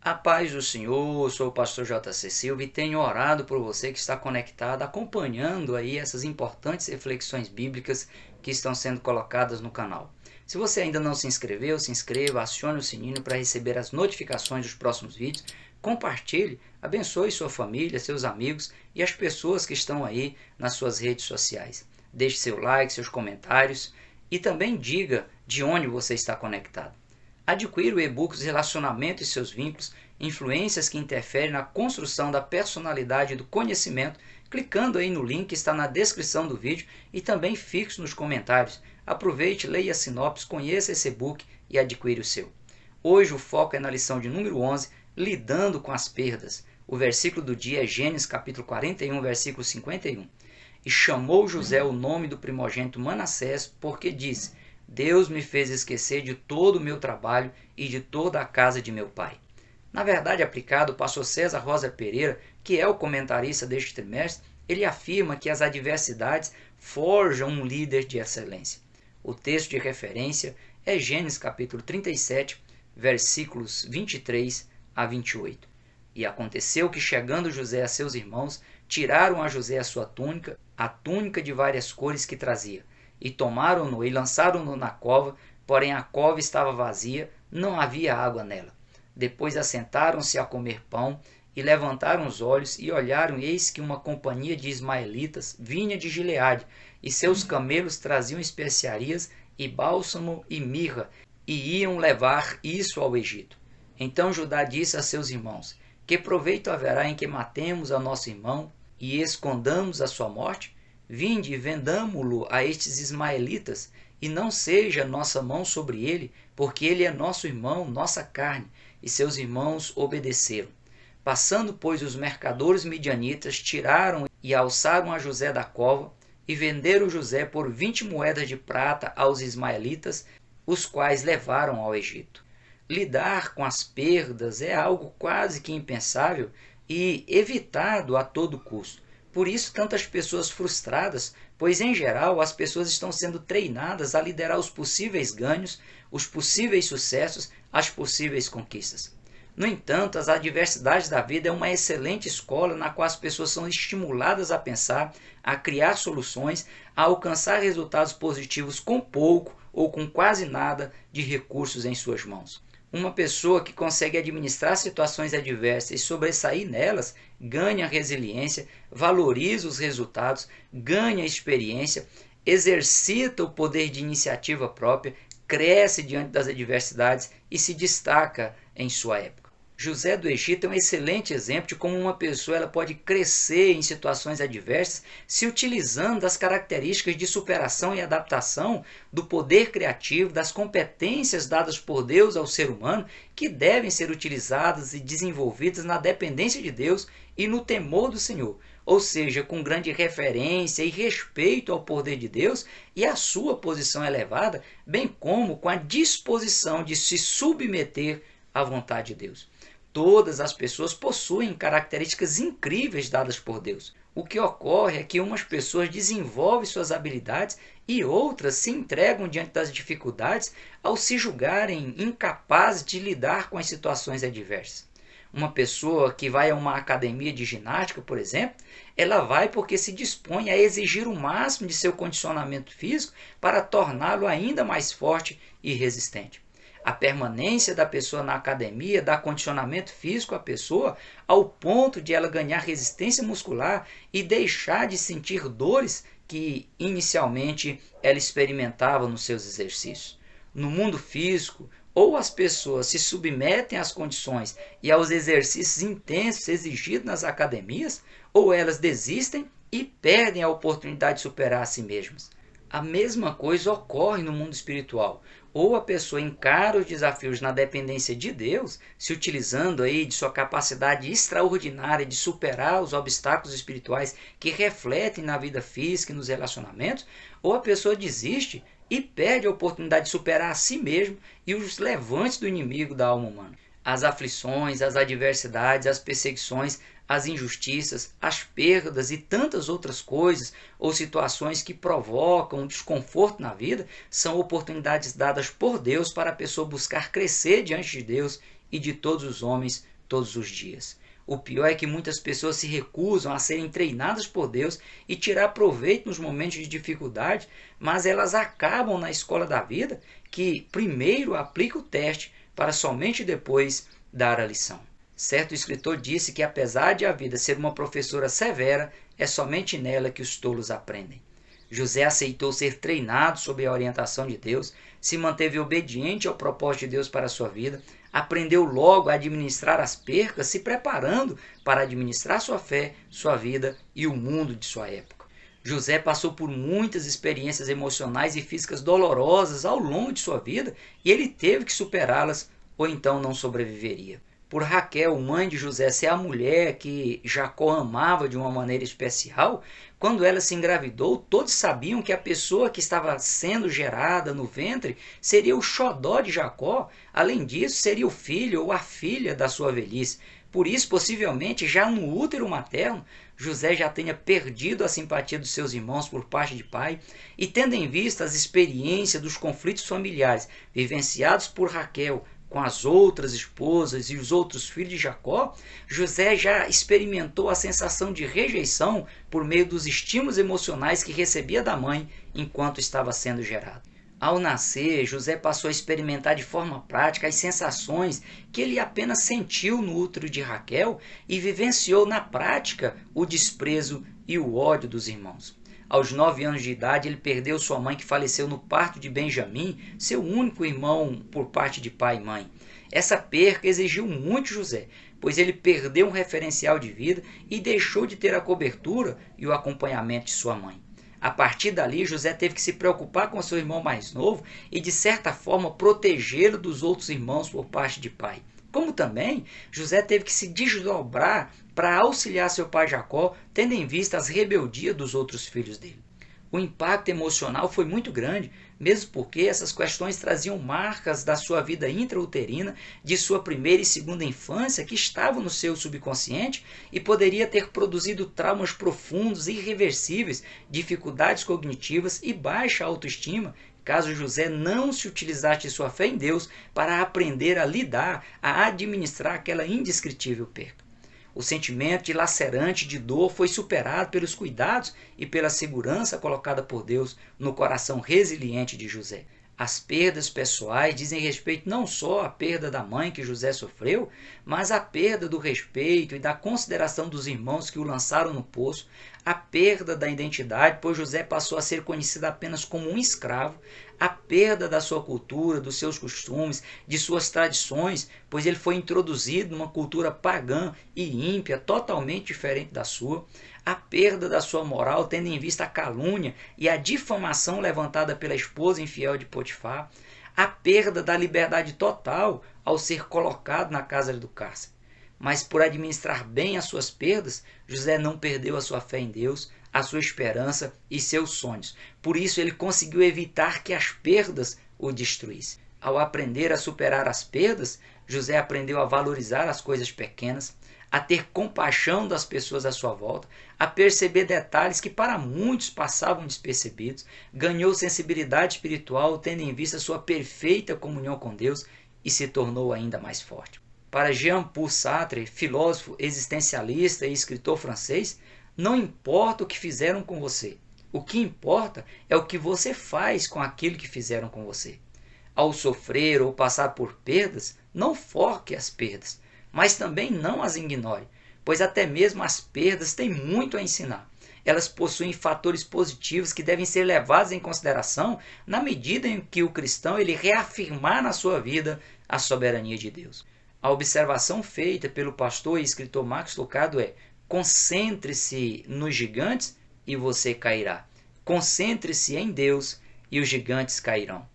A paz do Senhor, eu sou o pastor JC Silva e tenho orado por você que está conectado, acompanhando aí essas importantes reflexões bíblicas que estão sendo colocadas no canal. Se você ainda não se inscreveu, se inscreva, acione o sininho para receber as notificações dos próximos vídeos, compartilhe, abençoe sua família, seus amigos e as pessoas que estão aí nas suas redes sociais. Deixe seu like, seus comentários e também diga de onde você está conectado. Adquira o e-book Os Relacionamentos e Seus Vínculos, influências que interferem na construção da personalidade e do conhecimento, clicando aí no link que está na descrição do vídeo e também fixo nos comentários. Aproveite, leia a sinopse, conheça esse e-book e adquire o seu. Hoje o foco é na lição de número 11, lidando com as perdas. O versículo do dia é Gênesis capítulo 41, versículo 51. E chamou José o nome do primogênito Manassés, porque disse: Deus me fez esquecer de todo o meu trabalho e de toda a casa de meu pai. Na verdade aplicado, o pastor César Rosa Pereira, que é o comentarista deste trimestre, ele afirma que as adversidades forjam um líder de excelência. O texto de referência é Gênesis capítulo 37, versículos 23 a 28. E aconteceu que, chegando José a seus irmãos, tiraram a José a sua túnica, a túnica de várias cores que trazia, e tomaram-no e lançaram-no na cova, porém a cova estava vazia, não havia água nela. Depois assentaram-se a comer pão, e levantaram os olhos, e olharam, e eis que uma companhia de ismaelitas vinha de Gileade, e seus camelos traziam especiarias, e bálsamo e mirra, e iam levar isso ao Egito. Então Judá disse a seus irmãos: Que proveito haverá em que matemos a nosso irmão, e escondamos a sua morte? Vinde e vendamo-lo a estes ismaelitas, e não seja nossa mão sobre ele, porque ele é nosso irmão, nossa carne. E seus irmãos obedeceram. Passando, pois, os mercadores midianitas, tiraram e alçaram a José da cova, e venderam José por 20 moedas de prata aos ismaelitas, os quais levaram ao Egito. Lidar com as perdas é algo quase que impensável e evitado a todo custo. Por isso, tantas pessoas frustradas, pois em geral as pessoas estão sendo treinadas a liderar os possíveis ganhos, os possíveis sucessos, as possíveis conquistas. No entanto, as adversidades da vida é uma excelente escola na qual as pessoas são estimuladas a pensar, a criar soluções, a alcançar resultados positivos com pouco ou com quase nada de recursos em suas mãos. Uma pessoa que consegue administrar situações adversas e sobressair nelas ganha resiliência, valoriza os resultados, ganha experiência, exercita o poder de iniciativa própria, cresce diante das adversidades e se destaca em sua época. José do Egito é um excelente exemplo de como uma pessoa ela pode crescer em situações adversas se utilizando das características de superação e adaptação, do poder criativo, das competências dadas por Deus ao ser humano, que devem ser utilizadas e desenvolvidas na dependência de Deus e no temor do Senhor, ou seja, com grande referência e respeito ao poder de Deus e à sua posição elevada, bem como com a disposição de se submeter à vontade de Deus. Todas as pessoas possuem características incríveis dadas por Deus. O que ocorre é que umas pessoas desenvolvem suas habilidades e outras se entregam diante das dificuldades ao se julgarem incapazes de lidar com as situações adversas. Uma pessoa que vai a uma academia de ginástica, por exemplo, ela vai porque se dispõe a exigir o máximo de seu condicionamento físico para torná-lo ainda mais forte e resistente. A permanência da pessoa na academia dá condicionamento físico à pessoa ao ponto de ela ganhar resistência muscular e deixar de sentir dores que inicialmente ela experimentava nos seus exercícios. No mundo físico, ou as pessoas se submetem às condições e aos exercícios intensos exigidos nas academias, ou elas desistem e perdem a oportunidade de superar a si mesmas. A mesma coisa ocorre no mundo espiritual. Ou a pessoa encara os desafios na dependência de Deus, se utilizando aí de sua capacidade extraordinária de superar os obstáculos espirituais que refletem na vida física e nos relacionamentos, ou a pessoa desiste e perde a oportunidade de superar a si mesmo e os levantes do inimigo da alma humana. As aflições, as adversidades, as perseguições, as injustiças, as perdas e tantas outras coisas ou situações que provocam desconforto na vida são oportunidades dadas por Deus para a pessoa buscar crescer diante de Deus e de todos os homens todos os dias. O pior é que muitas pessoas se recusam a serem treinadas por Deus e tirar proveito nos momentos de dificuldade, mas elas acabam na escola da vida, que primeiro aplica o teste para somente depois dar a lição. Certo escritor disse que apesar de a vida ser uma professora severa, é somente nela que os tolos aprendem. José aceitou ser treinado sob a orientação de Deus, se manteve obediente ao propósito de Deus para a sua vida, aprendeu logo a administrar as percas, se preparando para administrar sua fé, sua vida e o mundo de sua época. José passou por muitas experiências emocionais e físicas dolorosas ao longo de sua vida e ele teve que superá-las ou então não sobreviveria. Por Raquel, mãe de José, ser a mulher que Jacó amava de uma maneira especial, quando ela se engravidou, todos sabiam que a pessoa que estava sendo gerada no ventre seria o xodó de Jacó. Além disso, seria o filho ou a filha da sua velhice. Por isso, possivelmente, já no útero materno, José já tenha perdido a simpatia dos seus irmãos por parte de pai, e tendo em vista as experiências dos conflitos familiares vivenciados por Raquel com as outras esposas e os outros filhos de Jacó, José já experimentou a sensação de rejeição por meio dos estímulos emocionais que recebia da mãe enquanto estava sendo gerado. Ao nascer, José passou a experimentar de forma prática as sensações que ele apenas sentiu no útero de Raquel e vivenciou na prática o desprezo e o ódio dos irmãos. Aos 9 anos de idade, ele perdeu sua mãe, que faleceu no parto de Benjamim, seu único irmão por parte de pai e mãe. Essa perca exigiu muito de José, pois ele perdeu um referencial de vida e deixou de ter a cobertura e o acompanhamento de sua mãe. A partir dali, José teve que se preocupar com seu irmão mais novo e, de certa forma, protegê-lo dos outros irmãos por parte de pai. Como também, José teve que se desdobrar para auxiliar seu pai Jacó, tendo em vista as rebeldias dos outros filhos dele. O impacto emocional foi muito grande, mesmo porque essas questões traziam marcas da sua vida intrauterina, de sua primeira e segunda infância, que estavam no seu subconsciente e poderia ter produzido traumas profundos e irreversíveis, dificuldades cognitivas e baixa autoestima, caso José não se utilizasse de sua fé em Deus para aprender a lidar, a administrar aquela indescritível perca. O sentimento dilacerante de dor foi superado pelos cuidados e pela segurança colocada por Deus no coração resiliente de José. As perdas pessoais dizem respeito não só à perda da mãe que José sofreu, mas à perda do respeito e da consideração dos irmãos que o lançaram no poço, a perda da identidade, pois José passou a ser conhecido apenas como um escravo, a perda da sua cultura, dos seus costumes, de suas tradições, pois ele foi introduzido numa cultura pagã e ímpia, totalmente diferente da sua, a perda da sua moral, tendo em vista a calúnia e a difamação levantada pela esposa infiel de Potifar, a perda da liberdade total ao ser colocado na casa do cárcere. Mas por administrar bem as suas perdas, José não perdeu a sua fé em Deus, a sua esperança e seus sonhos. Por isso ele conseguiu evitar que as perdas o destruíssem. Ao aprender a superar as perdas, José aprendeu a valorizar as coisas pequenas, a ter compaixão das pessoas à sua volta, a perceber detalhes que para muitos passavam despercebidos, ganhou sensibilidade espiritual, tendo em vista sua perfeita comunhão com Deus, e se tornou ainda mais forte. Para Jean-Paul Sartre, filósofo existencialista e escritor francês, não importa o que fizeram com você, o que importa é o que você faz com aquilo que fizeram com você. Ao sofrer ou passar por perdas, não foque as perdas, mas também não as ignore, pois até mesmo as perdas têm muito a ensinar. Elas possuem fatores positivos que devem ser levados em consideração na medida em que o cristão ele reafirmar na sua vida a soberania de Deus. A observação feita pelo pastor e escritor Max Lucado é: concentre-se nos gigantes e você cairá. Concentre-se em Deus e os gigantes cairão.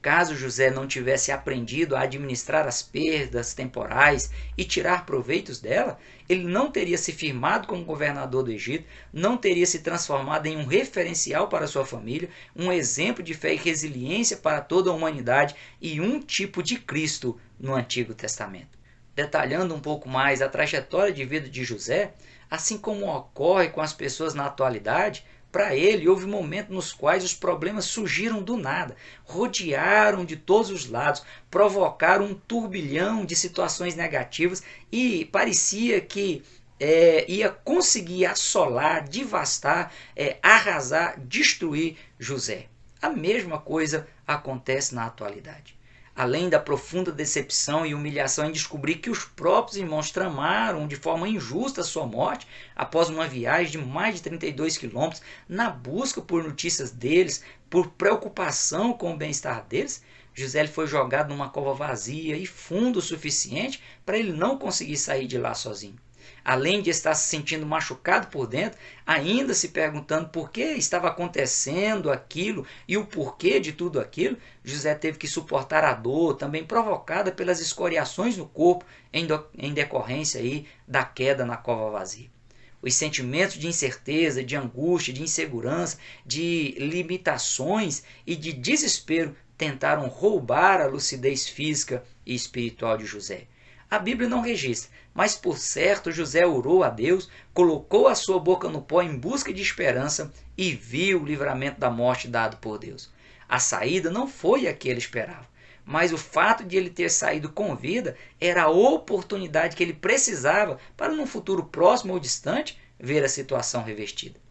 Caso José não tivesse aprendido a administrar as perdas temporais e tirar proveitos dela, ele não teria se firmado como governador do Egito, não teria se transformado em um referencial para sua família, um exemplo de fé e resiliência para toda a humanidade e um tipo de Cristo no Antigo Testamento. Detalhando um pouco mais a trajetória de vida de José, assim como ocorre com as pessoas na atualidade, para ele, houve momentos nos quais os problemas surgiram do nada, rodearam de todos os lados, provocaram um turbilhão de situações negativas e parecia que ia conseguir assolar, devastar, arrasar, destruir José. A mesma coisa acontece na atualidade. Além da profunda decepção e humilhação em descobrir que os próprios irmãos tramaram de forma injusta a sua morte, após uma viagem de mais de 32 quilômetros, na busca por notícias deles, por preocupação com o bem-estar deles, José foi jogado numa cova vazia e funda o suficiente para ele não conseguir sair de lá sozinho. Além de estar se sentindo machucado por dentro, ainda se perguntando por que estava acontecendo aquilo e o porquê de tudo aquilo, José teve que suportar a dor, também provocada pelas escoriações no corpo em decorrência aí da queda na cova vazia. Os sentimentos de incerteza, de angústia, de insegurança, de limitações e de desespero tentaram roubar a lucidez física e espiritual de José. A Bíblia não registra, mas por certo José orou a Deus, colocou a sua boca no pó em busca de esperança e viu o livramento da morte dado por Deus. A saída não foi a que ele esperava, mas o fato de ele ter saído com vida era a oportunidade que ele precisava para, num futuro próximo ou distante, ver a situação revestida.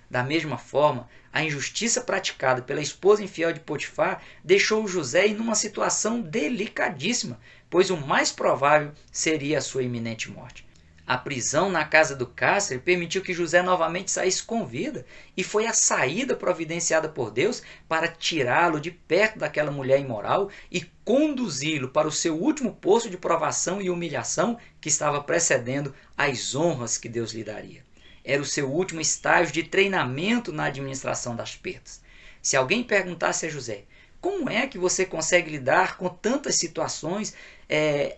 Da mesma forma, a injustiça praticada pela esposa infiel de Potifar deixou José em uma situação delicadíssima, pois o mais provável seria a sua iminente morte. A prisão na casa do cárcere permitiu que José novamente saísse com vida, e foi a saída providenciada por Deus para tirá-lo de perto daquela mulher imoral e conduzi-lo para o seu último poço de provação e humilhação que estava precedendo as honras que Deus lhe daria. Era o seu último estágio de treinamento na administração das perdas. Se alguém perguntasse a José, como é que você consegue lidar com tantas situações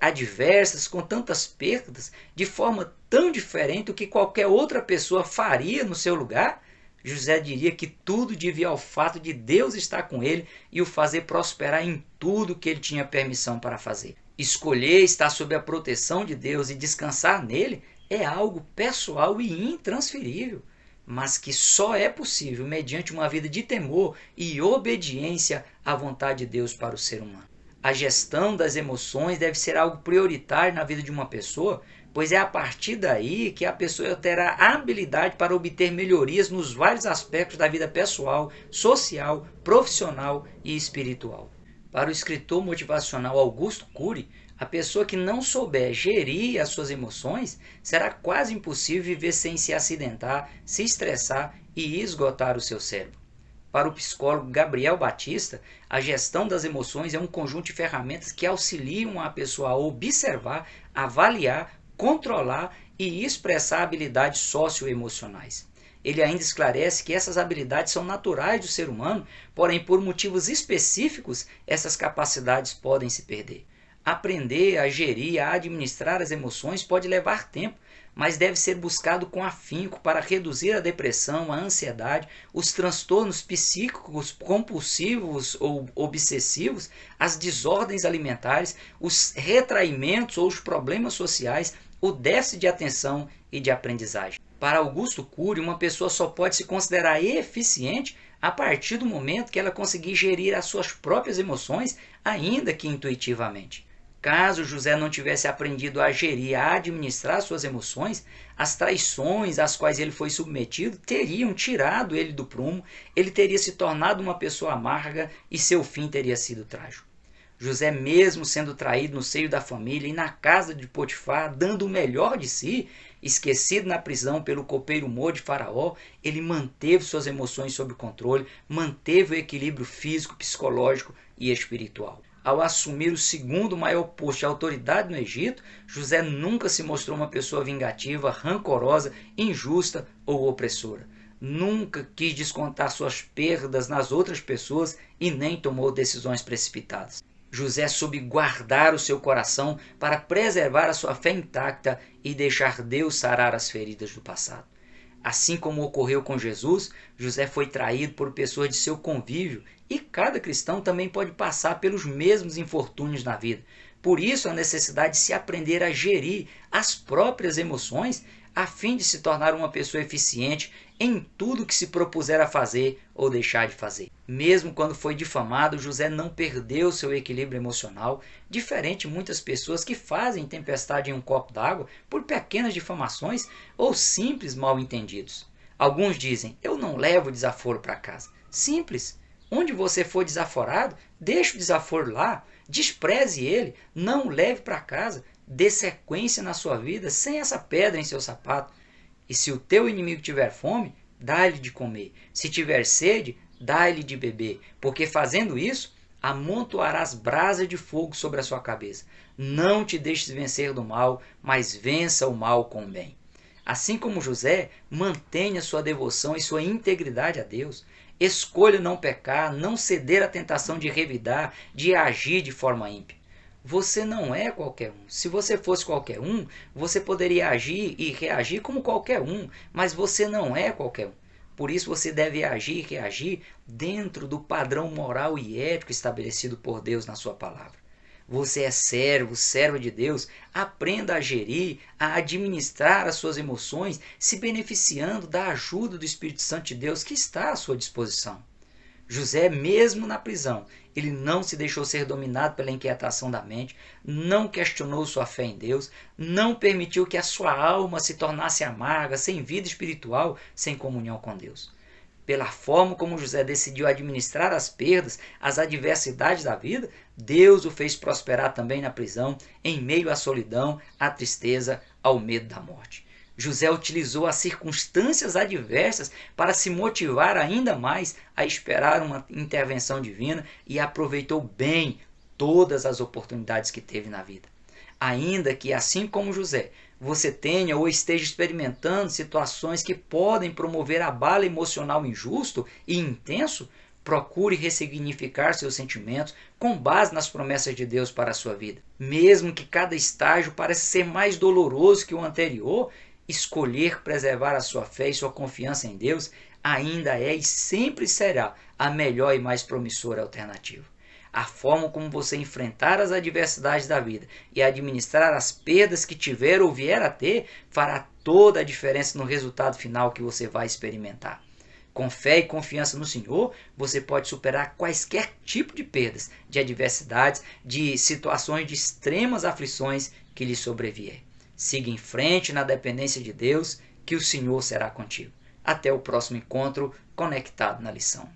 adversas, com tantas perdas, de forma tão diferente do que qualquer outra pessoa faria no seu lugar? José diria que tudo devia ao fato de Deus estar com ele e o fazer prosperar em tudo que ele tinha permissão para fazer. Escolher estar sob a proteção de Deus e descansar nele é algo pessoal e intransferível, mas que só é possível mediante uma vida de temor e obediência à vontade de Deus para o ser humano. A gestão das emoções deve ser algo prioritário na vida de uma pessoa, pois é a partir daí que a pessoa terá a habilidade para obter melhorias nos vários aspectos da vida pessoal, social, profissional e espiritual. Para o escritor motivacional Augusto Cury, a pessoa que não souber gerir as suas emoções, será quase impossível viver sem se acidentar, se estressar e esgotar o seu cérebro. Para o psicólogo Gabriel Batista, a gestão das emoções é um conjunto de ferramentas que auxiliam a pessoa a observar, avaliar, controlar e expressar habilidades socioemocionais. Ele ainda esclarece que essas habilidades são naturais do ser humano, porém por motivos específicos essas capacidades podem se perder. Aprender a gerir, a administrar as emoções pode levar tempo, mas deve ser buscado com afinco para reduzir a depressão, a ansiedade, os transtornos psíquicos compulsivos ou obsessivos, as desordens alimentares, os retraimentos ou os problemas sociais, o déficit de atenção e de aprendizagem. Para Augusto Cury, uma pessoa só pode se considerar eficiente a partir do momento que ela conseguir gerir as suas próprias emoções, ainda que intuitivamente. Caso José não tivesse aprendido a gerir, a administrar suas emoções, as traições às quais ele foi submetido teriam tirado ele do prumo, ele teria se tornado uma pessoa amarga e seu fim teria sido trágico. José, mesmo sendo traído no seio da família e na casa de Potifar, dando o melhor de si, esquecido na prisão pelo copeiro Mor de Faraó, ele manteve suas emoções sob controle, manteve o equilíbrio físico, psicológico e espiritual. Ao assumir o segundo maior posto de autoridade no Egito, José nunca se mostrou uma pessoa vingativa, rancorosa, injusta ou opressora. Nunca quis descontar suas perdas nas outras pessoas e nem tomou decisões precipitadas. José soube guardar o seu coração para preservar a sua fé intacta e deixar Deus sarar as feridas do passado. Assim como ocorreu com Jesus, José foi traído por pessoas de seu convívio e cada cristão também pode passar pelos mesmos infortúnios na vida. Por isso a necessidade de se aprender a gerir as próprias emoções, a fim de se tornar uma pessoa eficiente em tudo que se propuser a fazer ou deixar de fazer. Mesmo quando foi difamado, José não perdeu seu equilíbrio emocional, diferente de muitas pessoas que fazem tempestade em um copo d'água por pequenas difamações ou simples mal-entendidos. Alguns dizem, eu não levo desaforo para casa. Simples. Onde você for desaforado, deixe o desaforo lá, despreze ele, não o leve para casa, dê sequência na sua vida sem essa pedra em seu sapato. E se o teu inimigo tiver fome, dá-lhe de comer. Se tiver sede, dá-lhe de beber, porque fazendo isso, amontoarás brasa de fogo sobre a sua cabeça. Não te deixes vencer do mal, mas vença o mal com o bem. Assim como José, mantenha sua devoção e sua integridade a Deus. Escolha não pecar, não ceder à tentação de revidar, de agir de forma ímpia. Você não é qualquer um. Se você fosse qualquer um, você poderia agir e reagir como qualquer um, mas você não é qualquer um. Por isso você deve agir e reagir dentro do padrão moral e ético estabelecido por Deus na sua palavra. Você é servo de Deus, aprenda a gerir, a administrar as suas emoções, se beneficiando da ajuda do Espírito Santo de Deus que está à sua disposição. José, mesmo na prisão, ele não se deixou ser dominado pela inquietação da mente, não questionou sua fé em Deus, não permitiu que a sua alma se tornasse amarga, sem vida espiritual, sem comunhão com Deus. Pela forma como José decidiu administrar as perdas, as adversidades da vida, Deus o fez prosperar também na prisão, em meio à solidão, à tristeza, ao medo da morte. José utilizou as circunstâncias adversas para se motivar ainda mais a esperar uma intervenção divina e aproveitou bem todas as oportunidades que teve na vida. Ainda que, assim como José, você tenha ou esteja experimentando situações que podem promover abalo emocional injusto e intenso, procure ressignificar seus sentimentos com base nas promessas de Deus para a sua vida. Mesmo que cada estágio pareça ser mais doloroso que o anterior, escolher preservar a sua fé e sua confiança em Deus ainda é e sempre será a melhor e mais promissora alternativa. A forma como você enfrentar as adversidades da vida e administrar as perdas que tiver ou vier a ter fará toda a diferença no resultado final que você vai experimentar. Com fé e confiança no Senhor, você pode superar quaisquer tipo de perdas, de adversidades, de situações de extremas aflições que lhe sobrevier. Siga em frente na dependência de Deus, que o Senhor será contigo. Até o próximo encontro, conectado na lição.